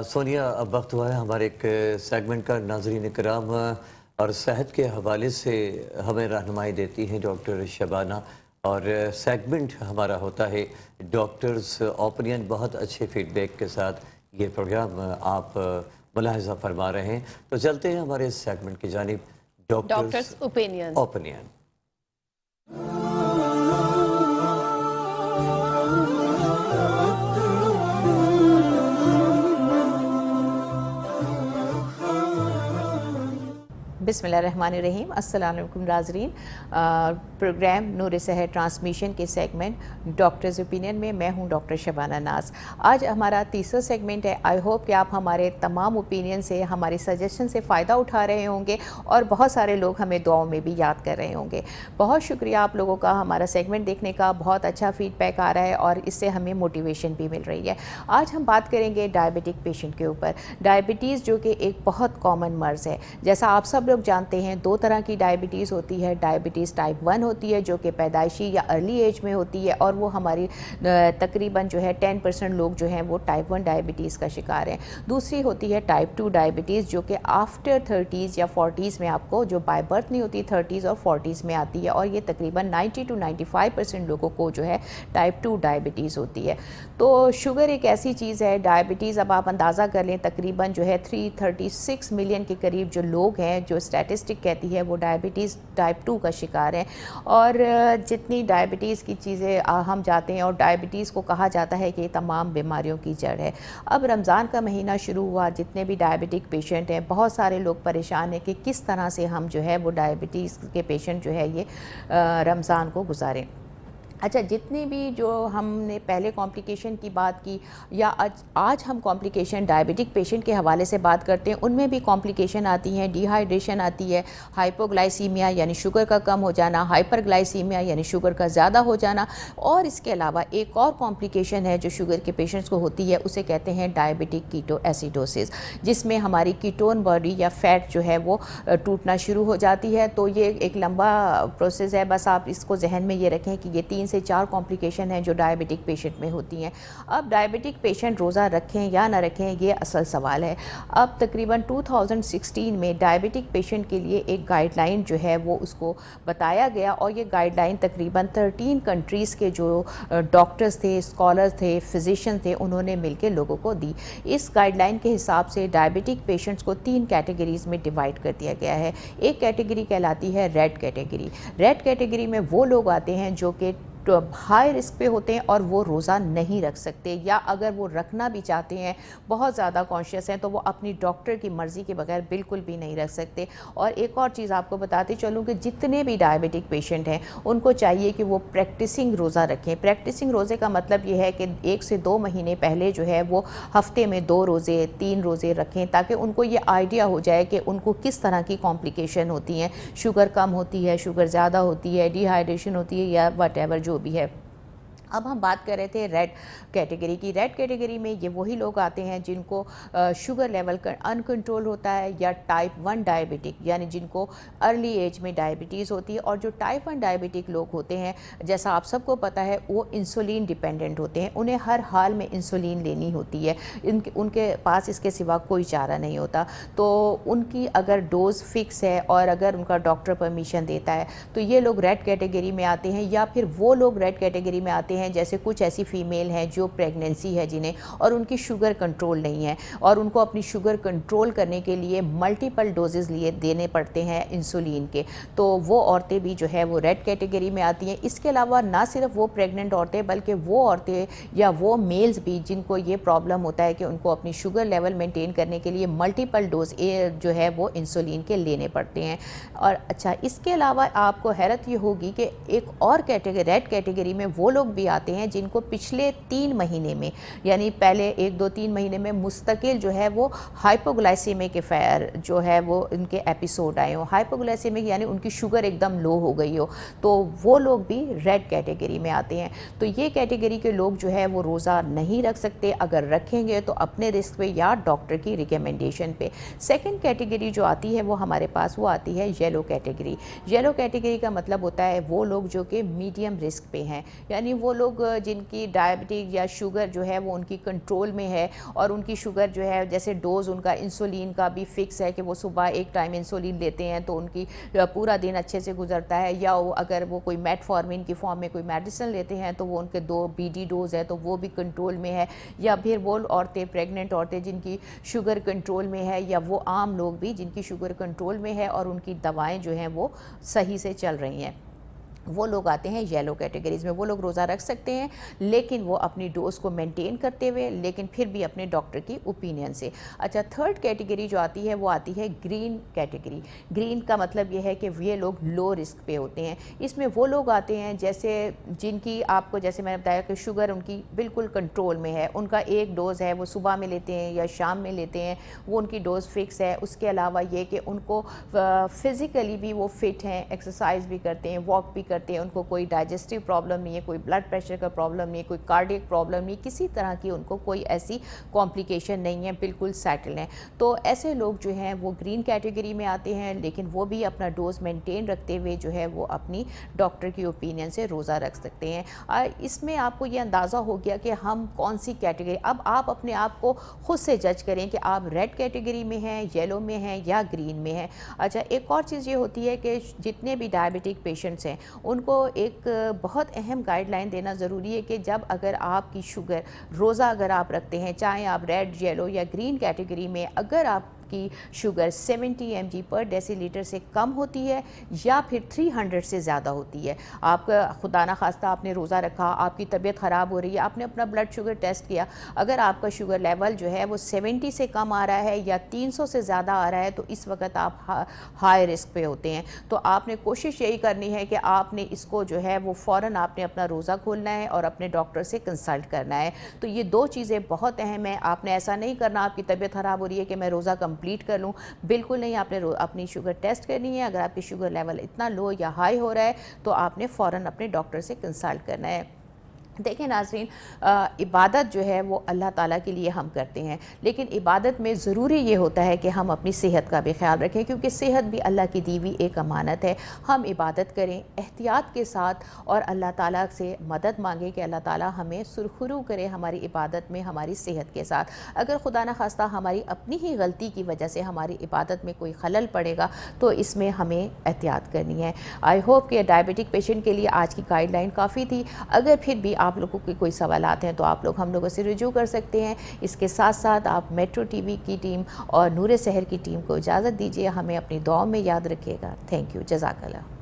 سونیا، اب وقت ہوا ہے ہمارے ایک سیگمنٹ کا۔ ناظرین کرام، اور صحت کے حوالے سے ہمیں رہنمائی دیتی ہیں ڈاکٹر شبانہ، اور سیگمنٹ ہمارا ہوتا ہے ڈاکٹرز اوپینین۔ بہت اچھے فیڈ بیک کے ساتھ یہ پروگرام آپ ملاحظہ فرما رہے ہیں، تو چلتے ہیں ہمارے سیگمنٹ کی جانب، ڈاکٹرز اوپینین۔ بسم اللہ الرحمن الرحیم۔ السلام علیکم ناظرین، پروگرام نور صحت ٹرانسمیشن کے سیگمنٹ ڈاکٹرز اوپینین میں میں ہوں ڈاکٹر شبانہ ناز۔ آج ہمارا تیسرا سیگمنٹ ہے۔ آئی ہوپ کہ آپ ہمارے تمام اوپینین سے، ہماری سجیشن سے فائدہ اٹھا رہے ہوں گے، اور بہت سارے لوگ ہمیں دعاؤں میں بھی یاد کر رہے ہوں گے۔ بہت شکریہ آپ لوگوں کا ہمارا سیگمنٹ دیکھنے کا، بہت اچھا فیڈ بیک آ رہا ہے، اور اس سے ہمیں موٹیویشن بھی مل رہی ہے۔ آج ہم بات کریں گے ڈائبٹک پیشنٹ کے اوپر۔ ڈائبٹیز جو کہ ایک بہت کامن مرض ہے، جیسا آپ سب لوگ جانتے ہیں دو طرح کی ڈائبٹیز ہوتی ہے۔ ڈائبٹیز ٹائپ 1 ہوتی ہے جو کہ پیدائشی یا ارلی ایج میں ہوتی ہے، اور وہ ہماری تقریباً جو ہے 10% لوگ جو ہیں وہ ٹائپ 1 ڈائبٹیز کا شکار ہیں۔ دوسری ہوتی ہے ٹائپ 2 ڈائبٹیز جو کہ آفٹر 30s یا 40s میں آپ کو، جو بائی برتھ نہیں ہوتی، 30s اور 40s میں آتی ہے، اور یہ تقریباً 90 to 95% لوگوں کو جو ہے ٹائپ 2 ڈائبٹیز ہوتی ہے۔ تو شوگر ایک ایسی چیز ہے، ڈائبٹیز اب آپ اندازہ کر لیں تقریباً جو ہے 336 ملین کے قریب جو لوگ ہیں، جو اسٹیٹسٹک کہتی ہے وہ ڈائبٹیز ٹائپ 2 کا شکار ہیں۔ اور جتنی ڈائبٹیز کی چیزیں ہم جاتے ہیں، اور ڈائبٹیز کو کہا جاتا ہے کہ یہ تمام بیماریوں کی جڑ ہے۔ اب رمضان کا مہینہ شروع ہوا، جتنے بھی ڈائبٹک پیشنٹ ہیں، بہت سارے لوگ پریشان ہیں کہ کس طرح سے ہم جو ہے وہ ڈائبٹیز کے پیشنٹ جو ہے یہ رمضان کو گزاریں۔ اچھا، جتنی بھی جو ہم نے پہلے کمپلیکیشن کی بات کی، یا آج ہم کمپلیکیشن ڈائبٹک پیشنٹ کے حوالے سے بات کرتے ہیں، ان میں بھی کمپلیکیشن آتی ہیں۔ ڈی ہائیڈریشن آتی ہے، ہائپوگلائسیمیا یعنی شوگر کا کم ہو جانا، ہائپر گلائسیمیا یعنی شوگر کا زیادہ ہو جانا، اور اس کے علاوہ ایک اور کمپلیکیشن ہے جو شوگر کے پیشنٹس کو ہوتی ہے، اسے کہتے ہیں ڈائبٹک کیٹو ایسیڈوسس، جس میں ہماری کیٹون باڈی یا فیٹ جو ہے وہ ٹوٹنا شروع ہو جاتی ہے۔ تو یہ ایک لمبا پروسیس ہے، بس آپ اس کو ذہن میں یہ رکھیں کہ یہ 3 سے 4 کمپلیکیشن ہیں جو ڈائبٹک پیشنٹ میں ہوتی ہیں۔ اب ڈائبٹک پیشنٹ روزہ رکھیں یا نہ رکھیں، یہ اصل سوال ہے۔ اب تقریباً 2016 میں ڈائبٹک پیشنٹ کے لیے ایک گائیڈ لائن جو ہے وہ اس کو بتایا گیا، اور یہ گائیڈ لائن تقریباً 13 کنٹریز کے جو ڈاکٹرز تھے، اسکالرز تھے، فزیشین تھے، انہوں نے مل کے لوگوں کو دی۔ اس گائیڈ لائن کے حساب سے ڈائبٹک پیشنٹس کو 3 کیٹیگریز میں ڈیوائڈ کر دیا گیا ہے۔ ایک کیٹیگری کہلاتی ہے ریڈ کیٹیگری۔ ریڈ کیٹیگری میں وہ لوگ آتے ہیں جو کہ ہائی رسک پہ ہوتے ہیں اور وہ روزہ نہیں رکھ سکتے، یا اگر وہ رکھنا بھی چاہتے ہیں، بہت زیادہ کانشیس ہیں، تو وہ اپنی ڈاکٹر کی مرضی کے بغیر بالکل بھی نہیں رکھ سکتے۔ اور ایک اور چیز آپ کو بتاتے چلوں کہ جتنے بھی ڈائبٹک پیشنٹ ہیں ان کو چاہیے کہ وہ پریکٹسنگ روزہ رکھیں۔ پریکٹسنگ روزے کا مطلب یہ ہے کہ 1 سے 2 مہینے پہلے جو ہے وہ ہفتے میں 2 روزے 3 روزے رکھیں، تاکہ ان کو یہ آئیڈیا ہو جائے کہ ان کو کس طرح کی کمپلیکیشن ہوتی ہیں، شوگر کم ہوتی ہے، شوگر زیادہ ہوتی ہے، ڈی ہائیڈریشن ہوتی ہے، یا واٹ ایور جو بھی ہے۔ اب ہم بات کر رہے تھے ریڈ کیٹیگری کی۔ ریڈ کیٹیگری میں یہ وہی لوگ آتے ہیں جن کو شوگر لیول ان کنٹرول ہوتا ہے، یا ٹائپ 1 ڈائبٹک، یعنی جن کو ارلی ایج میں ڈائبٹیز ہوتی ہے۔ اور جو ٹائپ 1 ڈائبٹک لوگ ہوتے ہیں، جیسا آپ سب کو پتہ ہے، وہ انسولین ڈیپینڈنٹ ہوتے ہیں، انہیں ہر حال میں انسولین لینی ہوتی ہے، ان کے پاس اس کے سوا کوئی چارہ نہیں ہوتا۔ تو ان کی اگر ڈوز فکس ہے، اور اگر ان کا ڈاکٹر پرمیشن دیتا ہے، تو یہ لوگ ریڈ کیٹیگری میں آتے ہیں۔ یا پھر وہ لوگ ریڈ کیٹیگری میں آتے ہیں جیسے کچھ ایسی فیمیل ہیں جو پریگننسی ہے جنہیں، اور ان کی شوگر کنٹرول نہیں ہے، اور ان کو اپنی شوگر کنٹرول کرنے کے لیے ملٹیپل ڈوزز دینے پڑتے ہیں انسولین کے، تو وہ عورتیں بھی جو ہے وہ ریڈ کیٹیگری میں آتی ہیں۔ اس کے علاوہ نہ صرف وہ پریگننٹ عورتیں، بلکہ وہ عورتیں یا وہ میلز بھی جن کو یہ پرابلم ہوتا ہے کہ ان کو اپنی شوگر لیول مینٹین کرنے کے لیے ملٹیپل ڈوز جو ہے وہ انسولین کے لینے پڑتے ہیں۔ اور اچھا، اس کے علاوہ آپ کو حیرت یہ ہوگی کہ ایک اور کیٹیگری، ریڈ کیٹیگری میں وہ لوگ بھی آتے ہیں جن کو پچھلے 3 مہینے میں، یعنی پہلے 1 2 3 مہینے میں مستقل جو ہے وہ ہائپوگلائسیمک افیئر جو ہے وہ ان کے ایپیسوڈ آئے ہوں۔ ہائپوگلائسیمک یعنی ان کی شوگر ایک دم لو ہو گئی ہو، تو وہ لوگ بھی ریڈ کیٹیگری میں آتے ہیں۔ تو یہ کیٹیگری کے لوگ جو ہے وہ روزہ نہیں رکھ سکتے، اگر رکھیں گے تو اپنے رسک پہ یا ڈاکٹر کی ریکمنڈیشن پہ۔ سیکنڈ کیٹیگری جو آتی ہے وہ ہمارے پاس، وہ آتی ہے یلو کیٹیگری۔ یلو کیٹیگری کا مطلب ہوتا ہے وہ لوگ جو کہ میڈیم رسک پہ ہیں، یعنی وہ لوگ جن کی ڈائبٹک یا شوگر جو ہے وہ ان کی کنٹرول میں ہے اور ان کی شوگر جو ہے جیسے ڈوز ان کا انسولین کا بھی فکس ہے کہ وہ صبح ایک ٹائم انسولین لیتے ہیں تو ان کی پورا دن اچھے سے گزرتا ہے، یا اگر وہ کوئی میٹفارمین کی فارم میں کوئی میڈیسن لیتے ہیں تو وہ ان کے 2 BD ڈوز ہے تو وہ بھی کنٹرول میں ہے، یا پھر وہ عورتیں پریگننٹ عورتیں جن کی شوگر کنٹرول میں ہے، یا وہ عام لوگ بھی جن کی شوگر کنٹرول میں ہے اور ان کی دوائیں جو ہیں وہ صحیح سے چل رہی ہیں، وہ لوگ آتے ہیں یلو کیٹیگریز میں۔ وہ لوگ روزہ رکھ سکتے ہیں لیکن وہ اپنی ڈوز کو مینٹین کرتے ہوئے، لیکن پھر بھی اپنے ڈاکٹر کی اوپینین سے۔ اچھا، تھرڈ کیٹیگری جو آتی ہے وہ آتی ہے گرین کیٹیگری۔ گرین کا مطلب یہ ہے کہ یہ لوگ لو رسک پہ ہوتے ہیں۔ اس میں وہ لوگ آتے ہیں جیسے جن کی آپ کو جیسے میں نے بتایا کہ شوگر ان کی بالکل کنٹرول میں ہے، ان کا ایک ڈوز ہے وہ صبح میں لیتے ہیں یا شام میں لیتے ہیں، وہ ان کی ڈوز فکس ہے۔ اس کے علاوہ یہ کہ ان کو فزیکلی بھی وہ فٹ ہیں، ایکسرسائز بھی کرتے ہیں، واک بھی کرتے ہیں، ان کو کوئی ڈائجسٹیو پرابلم نہیں ہے، کوئی بلڈ پریشر کا پرابلم نہیں ہے، کوئی کارڈیک پرابلم نہیں، کسی طرح کی ان کو کوئی ایسی کمپلیکیشن نہیں ہے، بالکل سیٹل ہیں۔ تو ایسے لوگ جو ہیں وہ گرین کیٹیگری میں آتے ہیں، لیکن وہ بھی اپنا ڈوز مینٹین رکھتے ہوئے جو ہے وہ اپنی ڈاکٹر کی اوپینین سے روزہ رکھ سکتے ہیں۔ اس میں آپ کو یہ اندازہ ہو گیا کہ ہم کون سی کیٹیگری، اب آپ اپنے آپ کو خود سے جج کریں کہ آپ ریڈ کیٹیگری میں ہیں، یلو میں ہیں یا گرین میں ہیں۔ اچھا، ایک اور چیز یہ ہوتی ہے کہ جتنے بھی ڈائبٹک پیشنٹس ہیں ان کو ایک بہت اہم گائیڈ لائن دینا ضروری ہے کہ جب اگر آپ کی شوگر روزہ اگر آپ رکھتے ہیں، چاہے آپ ریڈ، یلو یا گرین کیٹیگری میں، اگر آپ کی شوگر 70 mg پر ڈیسی لیٹر سے کم ہوتی ہے یا پھر 300 سے زیادہ ہوتی ہے، آپ کا خدا نخواستہ آپ نے روزہ رکھا، آپ کی طبیعت خراب ہو رہی ہے، آپ نے اپنا بلڈ شوگر ٹیسٹ کیا، اگر آپ کا شوگر لیول جو ہے وہ 70 سے کم آ رہا ہے یا 300 سے زیادہ آ رہا ہے تو اس وقت آپ ہائی رسک پہ ہوتے ہیں۔ تو آپ نے کوشش یہی کرنی ہے کہ آپ نے اس کو جو ہے وہ فوراً آپ نے اپنا روزہ کھولنا ہے اور اپنے ڈاکٹر سے کنسلٹ کرنا ہے۔ تو یہ 2 چیزیں بہت اہم ہیں۔ آپ نے ایسا نہیں کرنا آپ کی طبیعت خراب ہو رہی ہے کہ میں روزہ کمپلیٹ کر لوں، بالکل نہیں۔ آپ نے اپنی شوگر ٹیسٹ کرنی ہے، اگر آپ کی شوگر لیول اتنا لو یا ہائی ہو رہا ہے تو آپ نے فوراً اپنے ڈاکٹر سے کنسلٹ کرنا ہے۔ دیکھیں ناظرین، عبادت جو ہے وہ اللہ تعالیٰ کے لیے ہم کرتے ہیں، لیکن عبادت میں ضروری یہ ہوتا ہے کہ ہم اپنی صحت کا بھی خیال رکھیں، کیونکہ صحت بھی اللہ کی دی ہوئی ایک امانت ہے۔ ہم عبادت کریں احتیاط کے ساتھ اور اللہ تعالیٰ سے مدد مانگیں کہ اللہ تعالیٰ ہمیں سرخرو کرے ہماری عبادت میں ہماری صحت کے ساتھ۔ اگر خدا نخواستہ ہماری اپنی ہی غلطی کی وجہ سے ہماری عبادت میں کوئی خلل پڑے گا تو اس میں ہمیں احتیاط کرنی ہے۔ آئی ہوپ کہ ڈائبٹک پیشنٹ کے لیے آج کی گائیڈ لائن کافی تھی۔ اگر پھر بھی آپ لوگوں کے کوئی سوالات ہیں تو آپ لوگ ہم لوگوں سے رجوع کر سکتے ہیں۔ اس کے ساتھ ساتھ آپ میٹرو ٹی وی کی ٹیم اور نور سحر کی ٹیم کو اجازت دیجیے، ہمیں اپنی دعاؤں میں یاد رکھیے گا۔ تھینک یو، جزاک اللہ۔